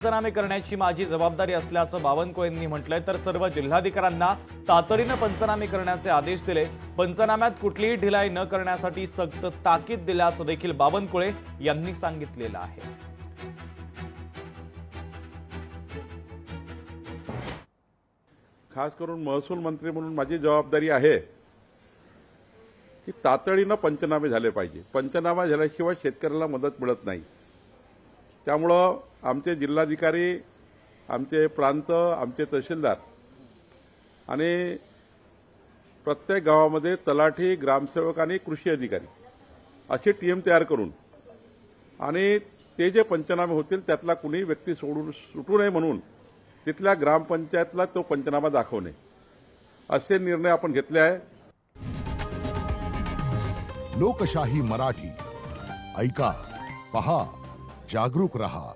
पंचनामे करण्याची माझी जबाबदारी असल्याचं बावनकुळेंनी म्हटलंय। तर सर्व जिल्हाधिकाऱ्यांना तातडीने पंचनामे करण्याचे आदेश दिले। पंचनाम्यात कुठलीही ढिलाई न करण्यासाठी सक्त ताकीद दिल्याचं देखील बावनकुळे यांनी सांगितलेलं आहे। खास करून महसूल मंत्री म्हणून माझी जबाबदारी आहे की तातडीने पंचनामे झाले पाहिजे। पंचनामा झाल्याशिवाय शेतकऱ्याला मदत मिळत नाही। त्यामुळं आमचे जिल्हाधिकारी, आमचे प्रांत, आमचे तहसीलदार आणि प्रत्येक गावामध्ये तलाठी, ग्रामसेवक आणि कृषी अधिकारी अशी टीम तयार करून आणि ते जे पंचनामे होतील त्यातला कुणी व्यक्ती सुटू नये म्हणून तिथल्या ग्रामपंचायतला तो पंचनामा दाखवणे असे निर्णय आपण घेतले आहे। लोकशाही मराठी ऐका, पहा, जागरूक रहा।